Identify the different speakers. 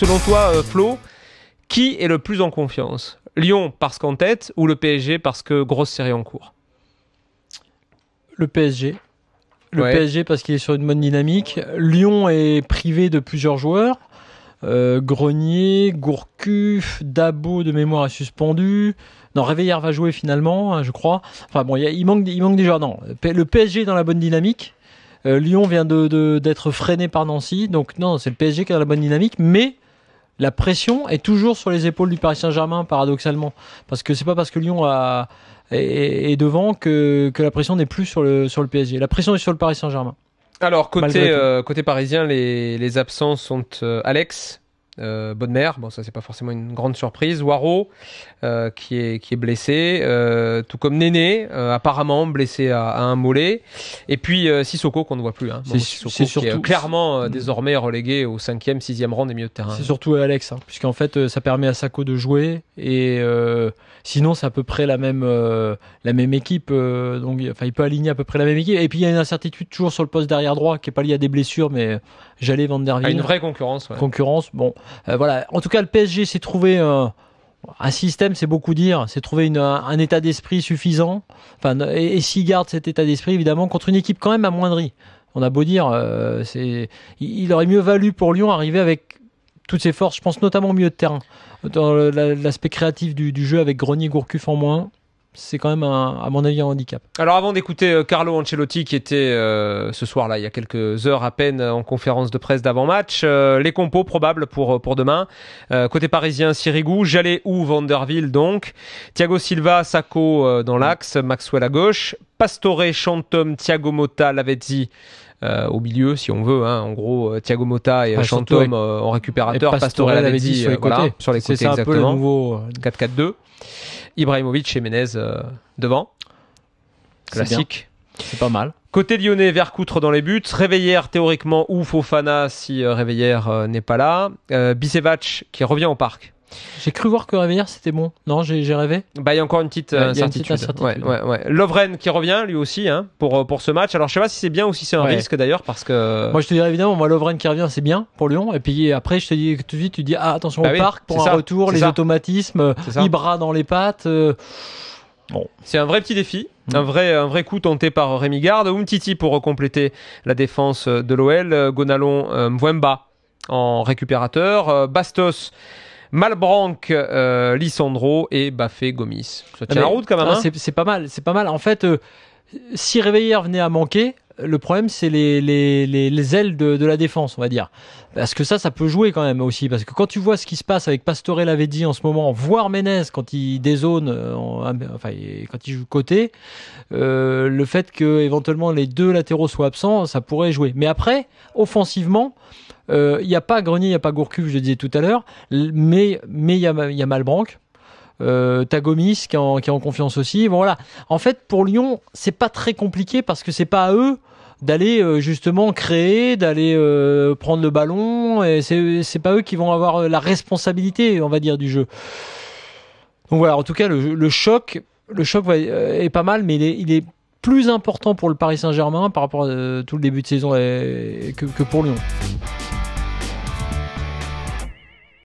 Speaker 1: selon toi, Flo, qui est le plus en confiance? Lyon parce qu'en tête ou le PSG parce que grosse série en cours?
Speaker 2: Le PSG. Le
Speaker 1: Ouais.
Speaker 2: PSG parce qu'il est sur une bonne dynamique. Lyon est privé de plusieurs joueurs. Grenier, Gourcuff, Dabo de mémoire est suspendu. Non, Réveillère va jouer finalement, hein, je crois. Enfin bon, il manque des joueurs. Non, le PSG est dans la bonne dynamique. Lyon vient d'être freiné par Nancy. Donc non, c'est le PSG qui est dans la bonne dynamique. Mais la pression est toujours sur les épaules du Paris Saint-Germain, paradoxalement. Parce que c'est pas parce que Lyon est devant que la pression n'est plus sur le PSG. La pression est sur le Paris Saint-Germain.
Speaker 1: Alors, côté parisien, les absents sont Alex, Bodmer, bon ça c'est pas forcément une grande surprise, Waro qui est blessé, tout comme Néné, apparemment blessé à un mollet, et puis Sissoko qu'on ne voit plus, hein. Sissoko
Speaker 2: c'est
Speaker 1: qui
Speaker 2: surtout
Speaker 1: est clairement désormais relégué au 5e, 6e rang des milieux de terrain.
Speaker 2: C'est surtout Alex, hein, puisqu'en fait ça permet à Sakho de jouer, et sinon c'est à peu près la même équipe, donc enfin il peut aligner à peu près la même équipe, et puis il y a une incertitude toujours sur le poste d'arrière droit qui est pas liée à des blessures, mais Jallet, Van der Wiel,
Speaker 1: une vraie concurrence. Ouais.
Speaker 2: Bon, voilà. En tout cas, le PSG s'est trouvé un système, c'est beaucoup dire. C'est trouvé un état d'esprit suffisant. Enfin, et s'il garde cet état d'esprit, évidemment, contre une équipe quand même amoindrie. On a beau dire, il aurait mieux valu pour Lyon arriver avec toutes ses forces. Je pense notamment au milieu de terrain, dans l'aspect créatif du jeu avec Grenier, Gourcuff en moins. C'est quand même, à mon avis, un handicap.
Speaker 1: Alors avant d'écouter Carlo Ancelotti qui était ce soir-là, il y a quelques heures à peine en conférence de presse d'avant-match, les compos probables pour demain. Côté parisien, Sirigu, Jallet ou Van der Wiel donc, Thiago Silva, Sakho dans l'axe, Maxwell à gauche, Pastore, Chantôme, Thiago Motta, Lavezzi au milieu si on veut, hein. En gros Thiago Motta et Chantôme en récupérateur, Pastore, Lavezzi sur les côtés,
Speaker 2: c'est
Speaker 1: exactement.
Speaker 2: un peu le nouveau
Speaker 1: 4-4-2. Ibrahimovic et Menez devant. Classique.
Speaker 2: C'est pas mal.
Speaker 1: Côté lyonnais, Vercoutre dans les buts. Réveillère théoriquement ou Fofana si Réveillère n'est pas là. Bisevac qui revient au parc.
Speaker 2: J'ai cru voir que Réveillère c'était bon. Non, j'ai rêvé.
Speaker 1: Bah, il y a encore une petite incertitude. Ouais. Lovren qui revient lui aussi, hein, pour ce match. Alors je sais pas si c'est bien ou si c'est un risque d'ailleurs parce que.
Speaker 2: Moi je te dirais évidemment, Lovren qui revient c'est bien pour Lyon. Et puis après je te dis tout de suite, tu dis attention au parc pour un retour, les automatismes, Ibra dans les pattes.
Speaker 1: Bon. C'est un vrai petit défi, un vrai coup tenté par Rémi Garde. Umtiti pour compléter la défense de l'OL. Gonalon, Mwemba en récupérateur. Bastos, Malbranck, Lisandro et Bafé, Gomis. Ça tient la route quand même. Hein.
Speaker 2: C'est pas mal. En fait, si Réveillère venait à manquer, le problème c'est les ailes de la défense, on va dire. Parce que ça peut jouer quand même aussi. Parce que quand tu vois ce qui se passe avec Pastore, Lavezzi en ce moment, voire Menez quand il dézone, quand il joue côté, le fait que éventuellement les deux latéraux soient absents, ça pourrait jouer. Mais après, offensivement, il n'y a pas Grenier, il n'y a pas Gourcuff, je le disais tout à l'heure, mais il y a Malbranck. T'as Gomis qui est en confiance aussi. Bon, voilà. En fait, pour Lyon, c'est pas très compliqué parce que c'est pas à eux d'aller justement créer, d'aller prendre le ballon. Et c'est pas eux qui vont avoir la responsabilité, on va dire, du jeu. Donc voilà. En tout cas, le choc est pas mal, mais il est plus important pour le Paris Saint-Germain par rapport à tout le début de saison que pour Lyon.